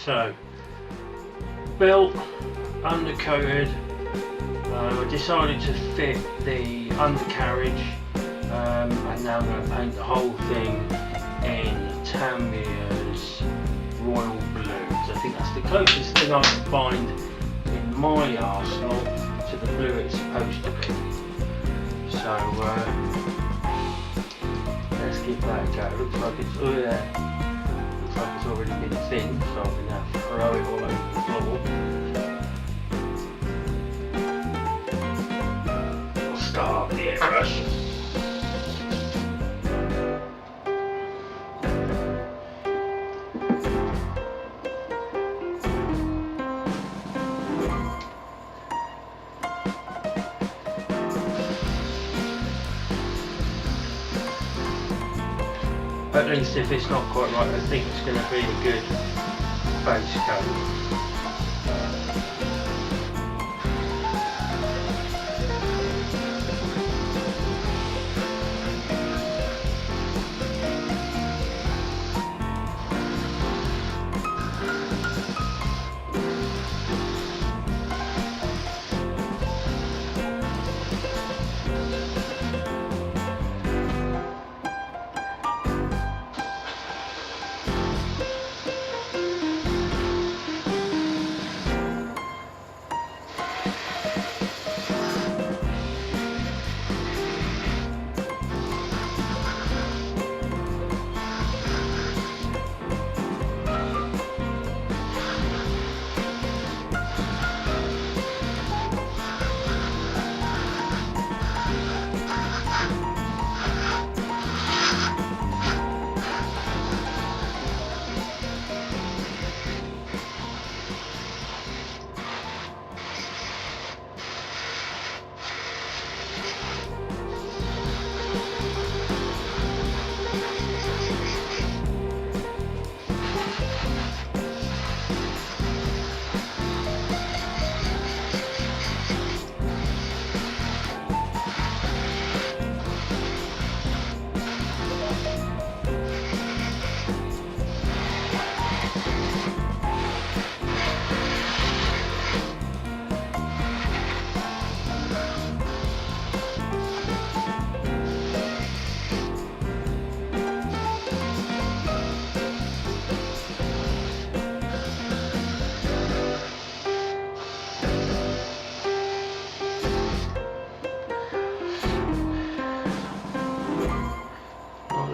So, belt undercoated. I decided to fit the undercarriage, and now I'm going to paint the whole thing in Tamiya's Royal Blues. I think that's the closest thing I can find in my arsenal to the blue it's supposed to be. So let's give that a go. Looks like it's already been thinned, so I'm going to throw it all over the floor. We'll start the airbrush. At least if it's not quite right, I think it's going to be a good base coat.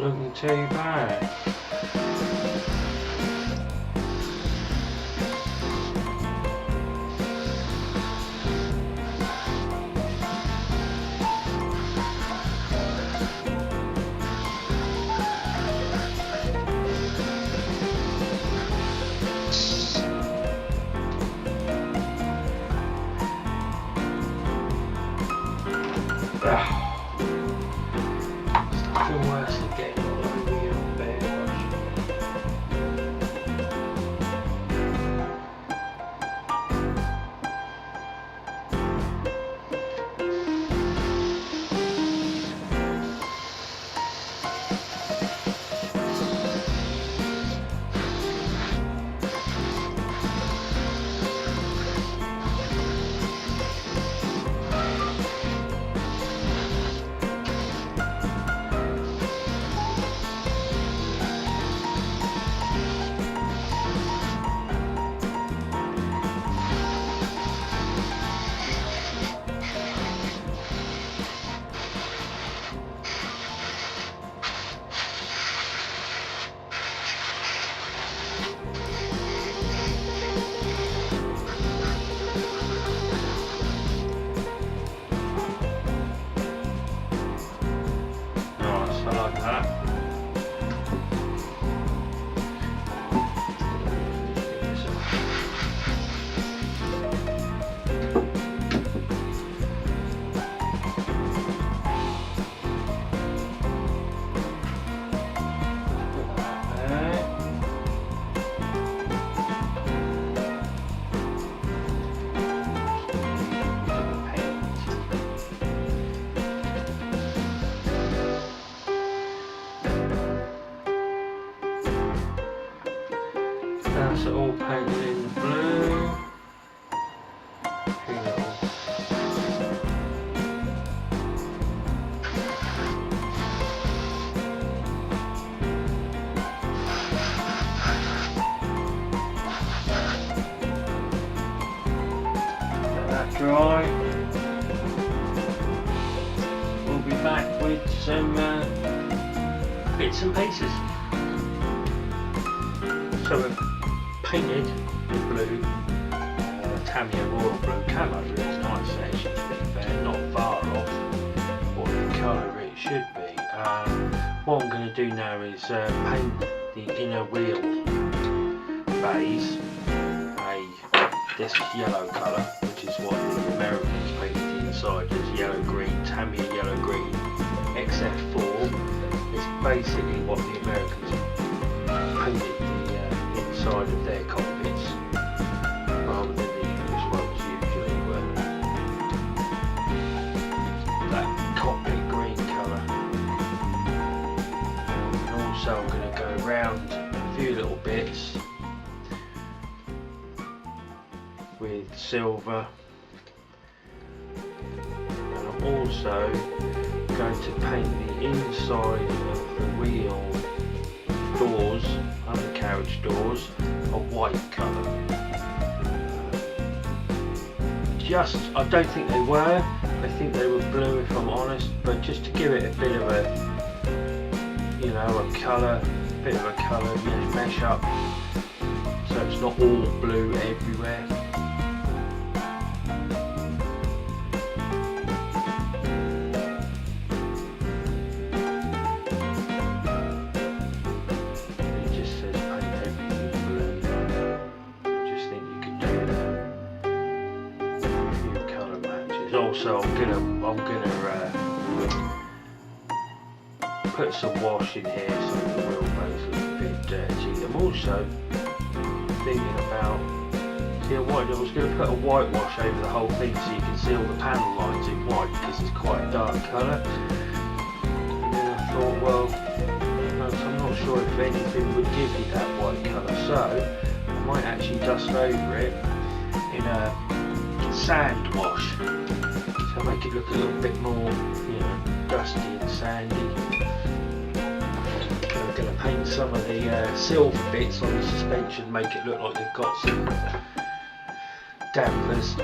Looking too bad. Still worse than getting all over your bare brush. That's it all painted in the blue. Let that dry. We'll be back with some bits and pieces. So we've painted the blue, Tamiya Royal Blue colour. It's nice actually, to be fair, not far off what the colour it should be. What I'm going to do now is paint the inner wheel bays this yellow colour, which is what the Americans painted the inside as yellow green, Tamiya yellow green XF4. It's basically what the Americans painted the inside of their cockpits rather than the English ones usually were that cockpit green colour. And also I'm going to go around a few little bits with silver, and I'm also going to paint the inside of the wheel doors, undercarriage doors, a white colour. I don't think they were, I think they were blue if I'm honest, but just to give it a bit of a, you know, a colour, mesh up, so it's not all blue everywhere. Also, I'm gonna put some wash in here so the wheelbase looks a bit dirty. I'm also thinking about, I was going to put a whitewash over the whole thing so you can see all the panel lines in white because it's quite a dark colour. And then I thought, well, I'm not sure if anything would give you that white colour, so I might actually dust over it in a sand wash. So make it look a little bit more, dusty and sandy. I'm going to paint some of the silver bits on the suspension, make it look like they've got some dampers,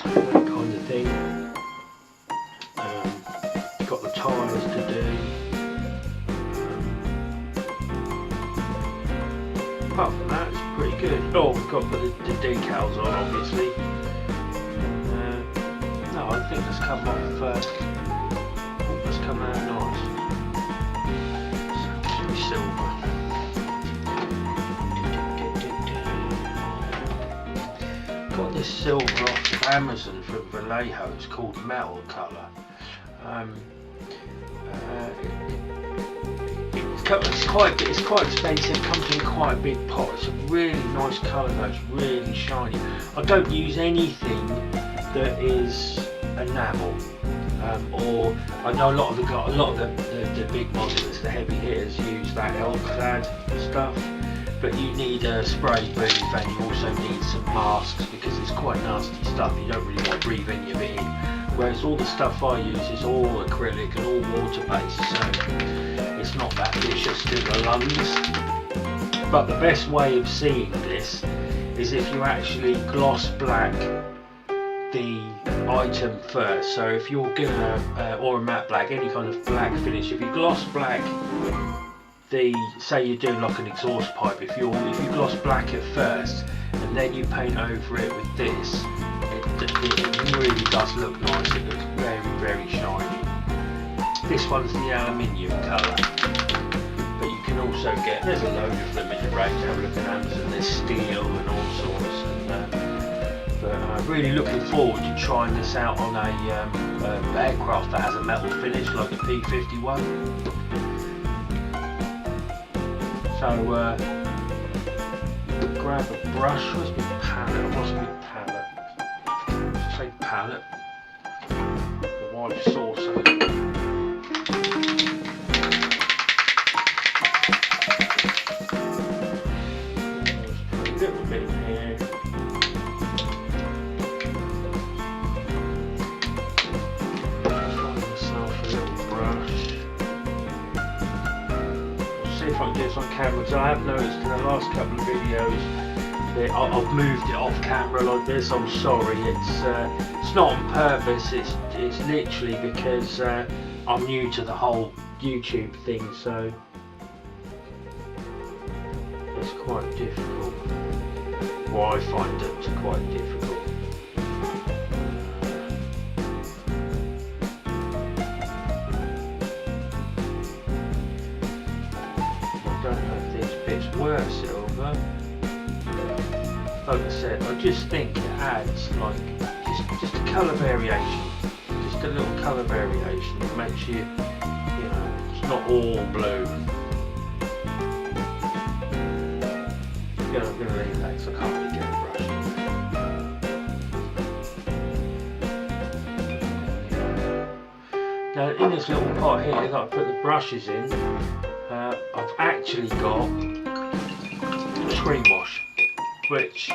that kind of thing. Got the tyres to do. Apart from that, it's pretty good. Oh, we've got the decals on, obviously. I think it's come off, it's come out nice. It's silver. Got this silver off of Amazon from Vallejo, it's called Metal Colour. It's quite expensive, it comes in quite a big pot. It's a really nice colour though, it's really shiny. I don't use anything that is enamel, or I know a lot of the big models, the heavy hitters, use that L-clad stuff, but you need a spray booth and you also need some masks because it's quite nasty stuff. You don't really want to breathe any of it in. Whereas all the stuff I use is all acrylic and all water based, so it's not that vicious to the lungs. But the best way of seeing this is if you actually gloss black the item first. So if you're gonna or a matte black, any kind of black finish, if you gloss black say you're doing like an exhaust pipe, if you gloss black it first and then you paint over it with this, it really does look nice. It looks very, very shiny. This one's the aluminium colour, but you can also get, there's a load of them in the range. Have a look at Amazon, there's steel and all sorts. But I'm really looking forward to trying this out on a aircraft that has a metal finish like the P-51. So grab a brush. Where's my palette? What's my palette? Say palette. The white saucer. if I can do this on camera, because I have noticed in the last couple of videos that I've moved it off camera like this. I'm sorry, it's not on purpose, it's literally because I'm new to the whole YouTube thing, so it's quite difficult. Well, I find it quite difficult. I don't know if this bit's worse, Silver. Like I said, I just think it adds like just a colour variation, just a little colour variation that makes you know, it's not all blue. Yeah, I'm going to leave that because I can't really get a brush. Now in this little pot here that I put the brushes in, I've actually got screen wash, which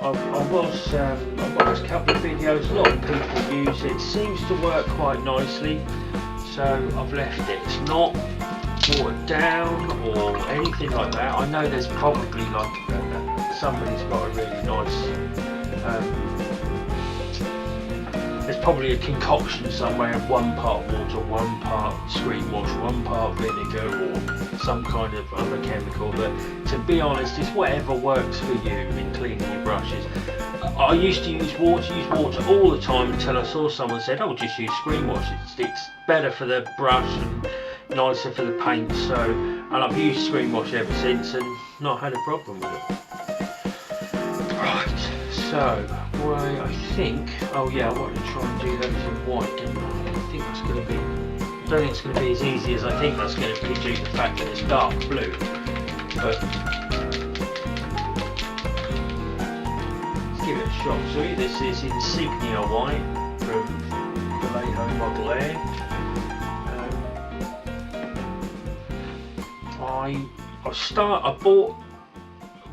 I've watched a couple of videos, a lot of people use it, seems to work quite nicely, so I've left it. It's not watered down or anything like that. I know there's probably like somebody's got a really nice there's probably a concoction somewhere of 1 part water, 1 part screen wash, 1 part vinegar or some kind of other chemical, but to be honest it's whatever works for you in cleaning your brushes. I used to use water all the time until I saw someone said, oh, just use screen wash, it's better for the brush and nicer for the paint, so, and I've used screen wash ever since and not had a problem with it. Right, so I think, oh yeah, I wanted to try and do those in white, didn't I? I think that's going to be, I don't think it's going to be as easy as I think that's going to be due to the fact that it's dark blue, but let's give it a shot. So this is Insignia White from Vallejo Model Air. I bought,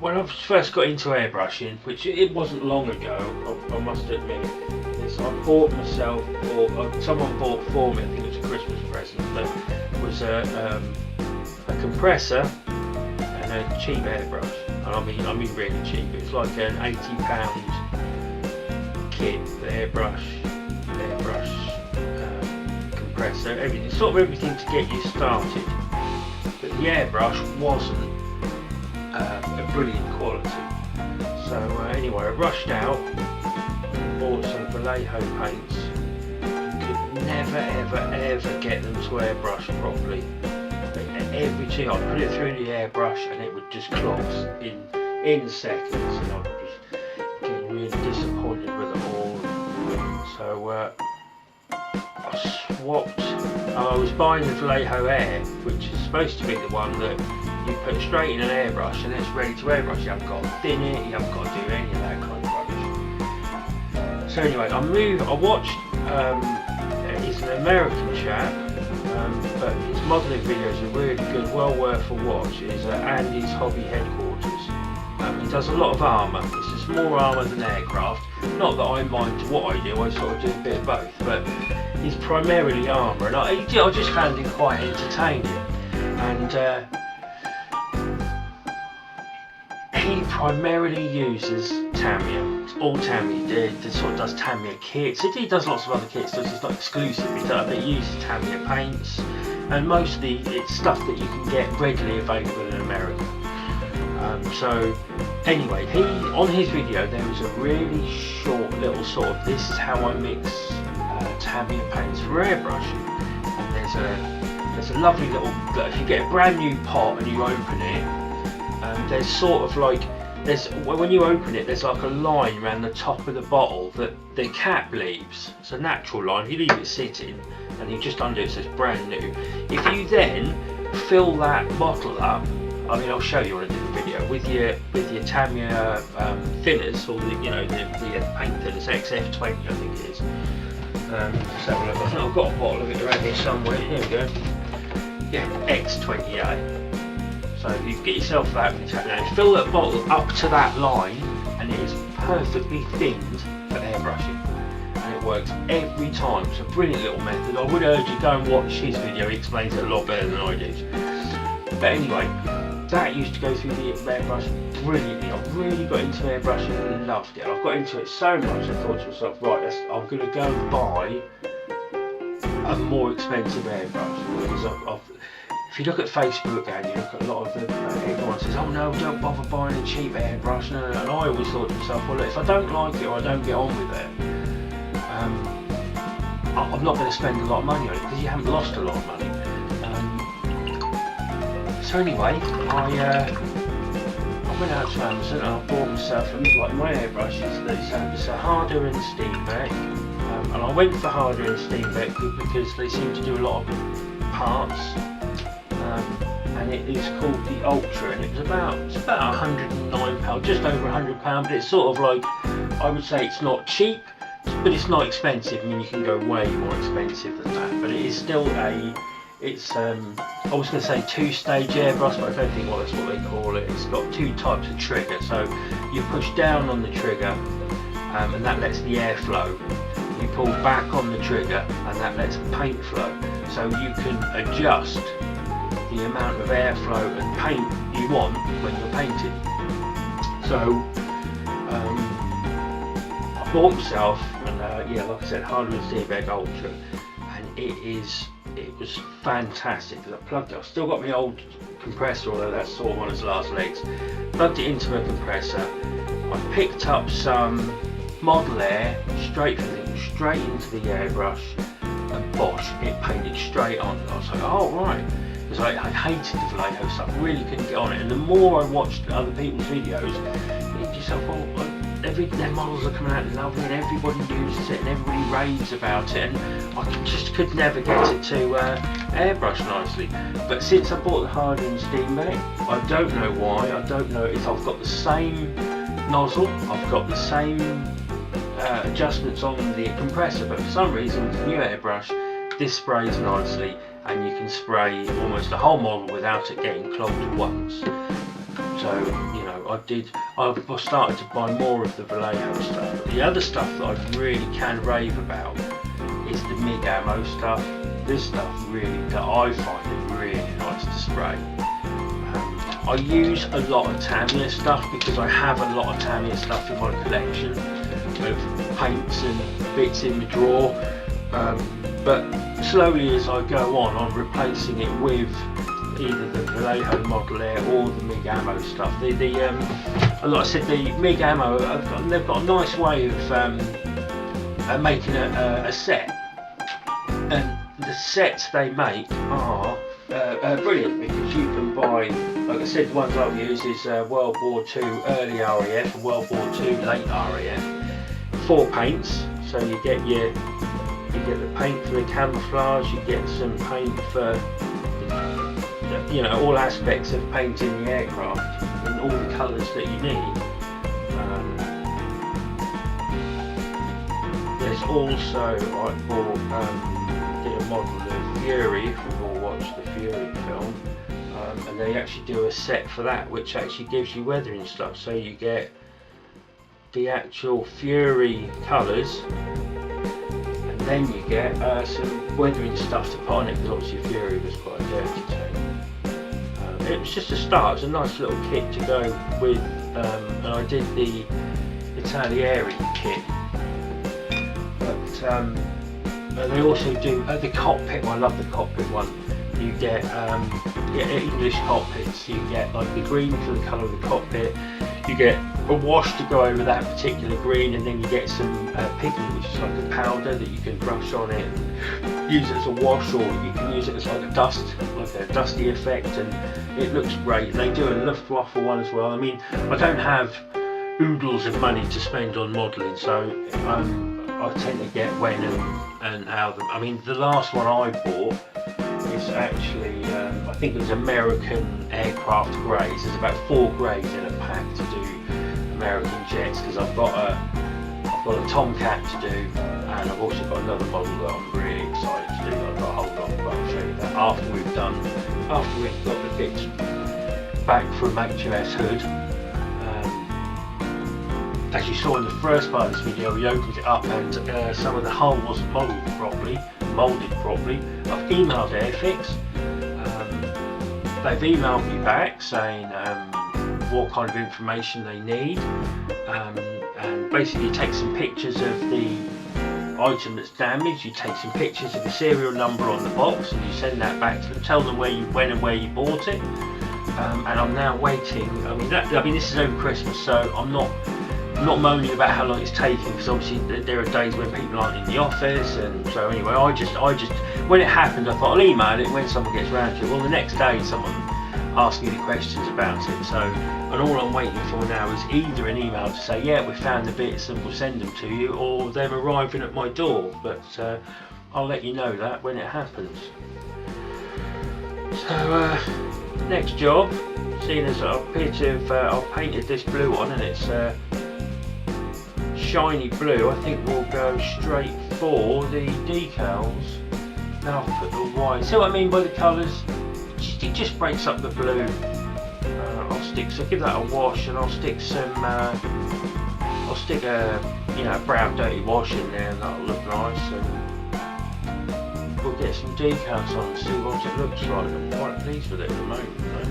when I first got into airbrushing, which it wasn't long ago, I must admit, is I bought myself, or someone bought for me, I think it was a Christmas present, that was a compressor and a cheap airbrush, and I mean really cheap. It was like an £80 kit, the airbrush, compressor, everything, sort of everything to get you started. But the airbrush wasn't a brilliant quality. So anyway, I rushed out, bought some Vallejo paints, could never ever get them to airbrush properly. Every time I put it through the airbrush and it would just clog in seconds, and I was just getting really disappointed with it all. So I swapped. I was buying the Vallejo Air, which is supposed to be the one that you put straight in an airbrush and it's ready to airbrush. You haven't got to thin it, you haven't got to do any of that kind of rubbish. So anyway, I watched, he's an American chap, but his modelling videos are really good, well worth a watch. It's Andy's Hobby Headquarters. He does a lot of armour. It's more armour than aircraft. Not that I mind what I do, I sort of do a bit of both, but he's primarily armour, and I just found him quite entertaining. And he primarily uses Tamiya. It's all Tamiya. He sort of does Tamiya kits. He does lots of other kits, so it's not exclusive. He uses Tamiya paints, and mostly it's stuff that you can get readily available in America. So anyway, on his video there was a really short little sort of, this is how I mix Tamiya paints for airbrushing, and there's a lovely little, if you get a brand new pot and you open it, there's sort of like, when you open it, there's like a line around the top of the bottle that the cap leaves. It's a natural line. If you leave it sitting and you just undo it, it says brand new. If you then fill that bottle up, I mean, I'll show you on a different video, with your Tamiya thinners, or the paint thinners, XF20 I think it is. Let's have a look. I think I've got a bottle of it around here somewhere. Here we go. Yeah, X28. So you get yourself that with Tamiya, fill that bottle up to that line, and it is perfectly thinned for airbrushing, and it works every time. It's a brilliant little method. I would urge you go and watch his video. He explains it a lot better than I do. But anyway, that used to go through the airbrush brilliantly. I really got into airbrushing and loved it. I got into it so much I thought to myself, right, I'm going to go and buy a more expensive airbrush, because if you look at Facebook and you look at a lot of everyone says, oh no, don't bother buying a cheap airbrush, no. And I always thought to myself, well look, if I don't like it or I don't get on with it, I'm not going to spend a lot of money on it, because you haven't lost a lot of money. So anyway, I went out to Amazon and I bought myself, like my airbrush it's a Harder and Steenbeck, and I went for Harder and Steenbeck because they seem to do a lot of parts, and it is called the Ultra, and it's about £109, just over £100, but it's sort of like, I would say it's not cheap, but it's not expensive. I mean, you can go way more expensive than that, but it is still I was going to say two-stage airbrush, but I don't think that's what they call it. It's got two types of trigger, so you push down on the trigger, and that lets the air flow. You pull back on the trigger, and that lets the paint flow. So you can adjust the amount of airflow and paint you want when you're painting. So I bought myself, and like I said, Harder and Steenbeck Ultra, and it was fantastic because I plugged it. I've still got my old compressor, although that's sort of on its last legs. Plugged it into a compressor. I picked up some Model Air straight into the airbrush, and bosh, it painted straight on. I was like, oh right, because I hated the Vallejo stuff, really couldn't get on it. And the more I watched other people's videos, you think to yourself, well, their models are coming out lovely and everybody uses it and everybody raves about it, and I just could never get it to airbrush nicely. But since I bought the Harder and Steenbeck, I don't know why, I don't know if I've got the same nozzle, I've got the same adjustments on the compressor, but for some reason with the new airbrush this sprays nicely, and you can spray almost the whole model without it getting clogged once. So, I started to buy more of the Vallejo stuff. But the other stuff that I really can rave about is the MIG ammo stuff. This stuff really, that I find it really nice to spray. I use a lot of Tamiya stuff because I have a lot of Tamiya stuff in my collection of paints and bits in the drawer. But slowly as I go on, I'm replacing it with either the Vallejo Model Air or the MIG ammo stuff. Like I said, the MIG ammo, they've got a nice way of making a set, and the sets they make are brilliant, because you can buy, like I said, the ones I've used is World War II early RAF and World War II late RAF. 4 paints, so you get the paint for the camouflage, you get some paint for all aspects of painting the aircraft and all the colours that you need. There's also, did a model of Fury, if you've all watched the Fury film, and they actually do a set for that which actually gives you weathering stuff, so you get the actual Fury colours, and then you get some weathering stuff to put on it, because obviously Fury was quite a dirty tank. It was just a start, it was a nice little kit to go with, and I did the Italieri kit. But they also do the cockpit one. I love the cockpit one. You get English cockpits, you get like the green for the colour of the cockpit, you get a wash to go over that particular green, and then you get some pigment, which is like a powder that you can brush on it and use it as a wash, or you can use it as like a dusty effect, and it looks great. They do a Luftwaffe one as well. I mean, I don't have oodles of money to spend on modelling, so I tend to get when and how them. I mean, the last one I bought is actually, I think it was American aircraft greys. There's about 4 greys in a pack to do American jets, because I've got a Tomcat to do, and I've also got another model that I'm really excited to do. I've got to hold on, but I'll show you that after we've got the bits back from HMS Hood. As you saw in the first part of this video, we opened it up and some of the hull wasn't moulded properly. I've emailed Airfix. they've emailed me back saying what kind of information they need, and basically you take some pictures of the item that's damaged, you take some pictures of the serial number on the box, and you send that back to them, tell them when and where you bought it, and I'm now waiting. I mean this is over Christmas, so I'm not moaning about how long it's taking, because obviously there are days when people aren't in the office, and so anyway, I just when it happened, I thought I'll email it when someone gets around to it. Well, the next day someone asked me the questions about it, so, and all I'm waiting for now is either an email to say, yeah, we found the bits and we'll send them to you, or them arriving at my door, but I'll let you know that when it happens. So next job, seeing as I've painted this blue on, and it's shiny blue, I think we'll go straight for the decals. Now I'll put the white. See what I mean by the colours? It just breaks up the blue. So give that a wash, and I'll stick a brown dirty wash in there, and that'll look nice, and we'll get some decals on and see what it looks like. I'm quite pleased with it at the moment, though.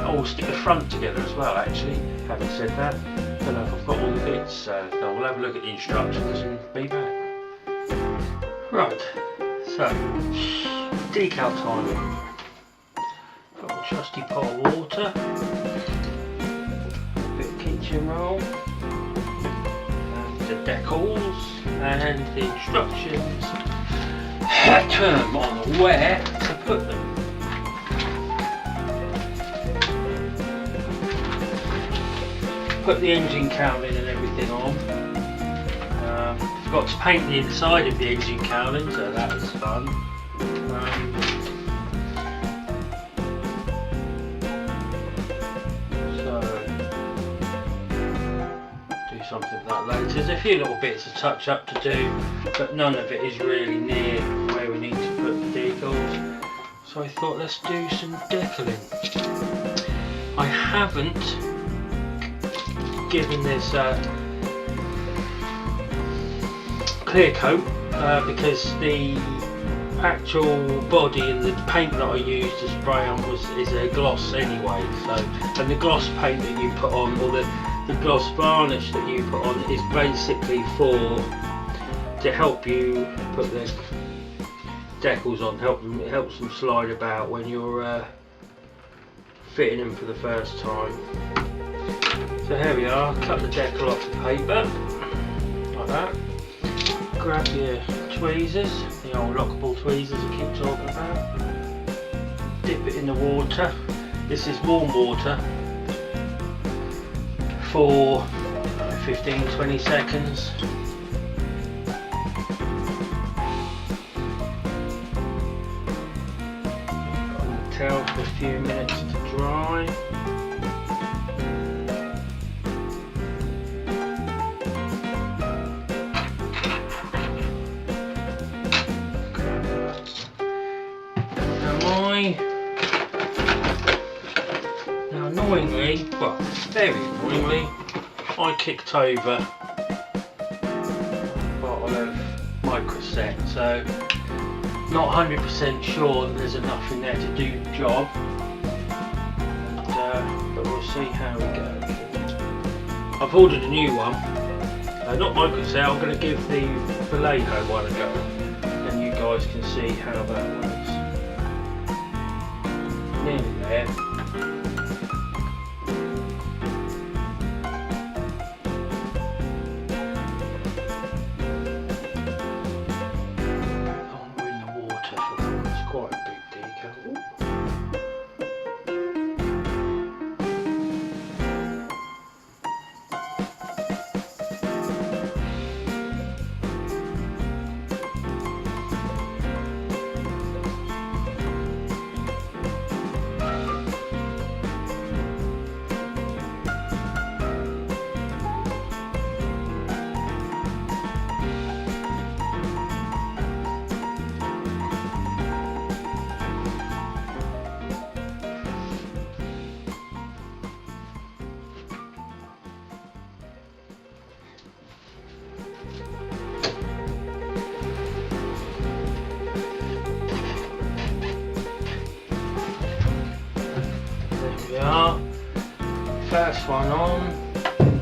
Oh, we'll stick the front together as well, actually, having said that. I don't know if I've got all the bits, so we'll have a look at the instructions and be back. Right, so decal timing. Got my trusty pot of water, a bit of kitchen roll, and the decals, and the instructions on where to put them. Put the engine cowling and everything on. Forgot to paint the inside of the engine cowling, so that was fun. So do something like that later. There's a few little bits of touch up to do, but none of it is really near where we need to put the decals. So I thought, let's do some decaling. I haven't given this clear coat because the actual body and the paint that I used to spray on is a gloss anyway. So, and the gloss paint that you put on, or the gloss varnish that you put on, is basically to help you put the decals on. It helps them slide about when you're fitting them for the first time. So here we are, cut the decal off the paper, like that. Grab your tweezers, the old lockable tweezers I keep talking about. Dip it in the water. This is warm water for 15-20 seconds. Towel for a few minutes to dry. Now annoyingly, well, very annoyingly, I kicked over a bottle of Corsair, so not 100% sure that there's enough in there to do the job, but we'll see how we go. I've ordered a new one, not Corsair. I'm going to give the Vallejo one a go, and you guys can see how that works. Nearly there. We're in the water for that. It's quite a big decal. first one on. Paint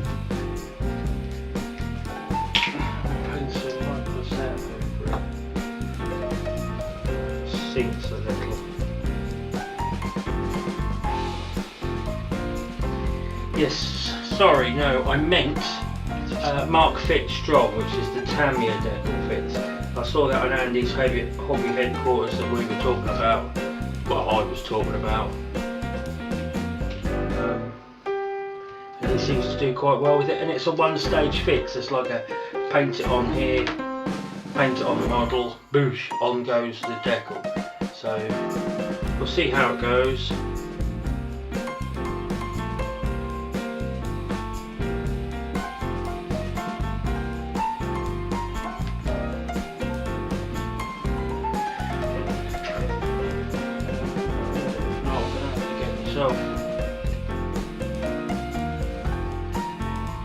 some Vought Corsair over it. Sinks a little. Yes, sorry, no, I meant Mark Fit Strong, which is the Tamiya decal fits. I saw that on Andy's hobby headquarters that we were talking about. Well, I was talking about. And he seems to do quite well with it, and it's a one-stage fix. It's like a paint it on here, paint it on the model, boosh, on goes the decal. So we'll see how it goes.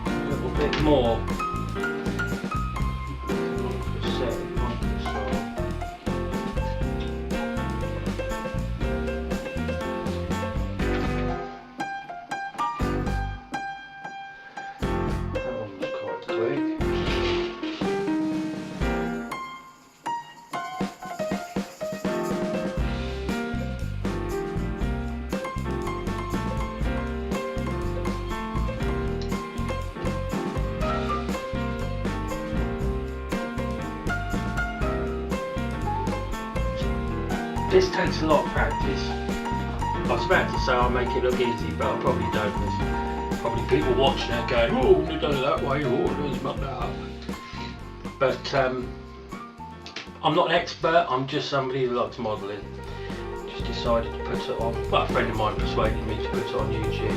A little bit more. That one was quite quick. This takes a lot of practice. I was about to say I'll make it look easy, but I probably don't. There's probably people watching it going, oh, they've done it that way, oh, let's muck that up. But I'm not an expert, I'm just somebody who likes modelling. Just decided to put it on. Well, a friend of mine persuaded me to put it on YouTube.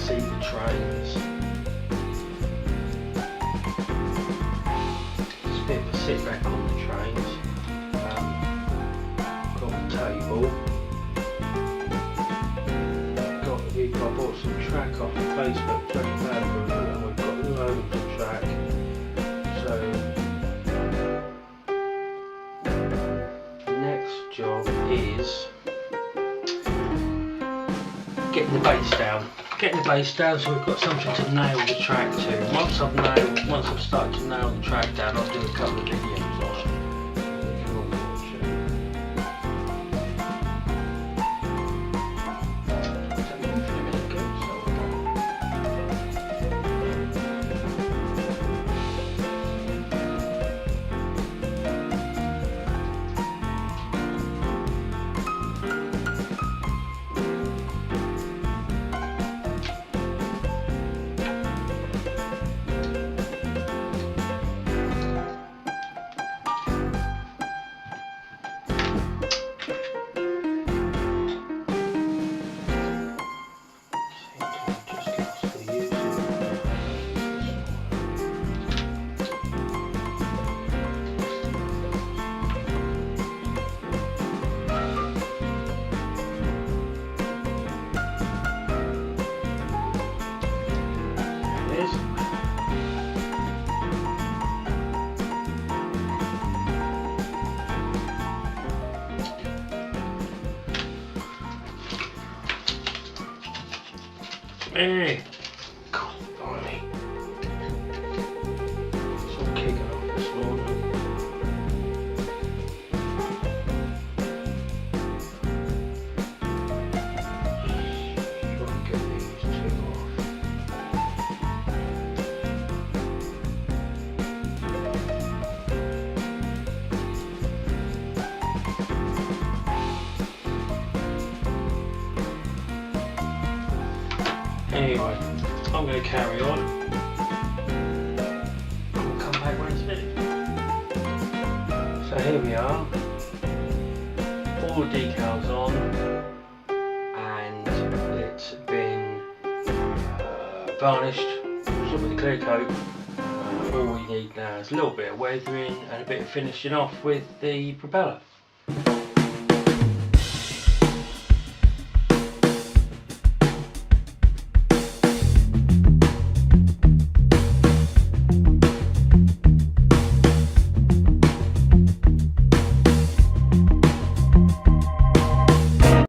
See the trains. It's a bit of a sit back on the trains. Got the table. I bought some track off of Facebook, £20 for it, and we've got loads of track. So the next job is getting the base down. Getting the base down so we've got something to nail the track to. Once I've started to nail the track down, I'll do a couple of videos on it. You can all watch it. Hey, God, blimey. It's all kicking off this morning. Try and get these two off. Anyway, I'm going to carry on. We'll come back when it's finished. So here we are. All the decals on, and it's been varnished with a clear coat. All we need now is a little bit of weathering and a bit of finishing off with the propeller.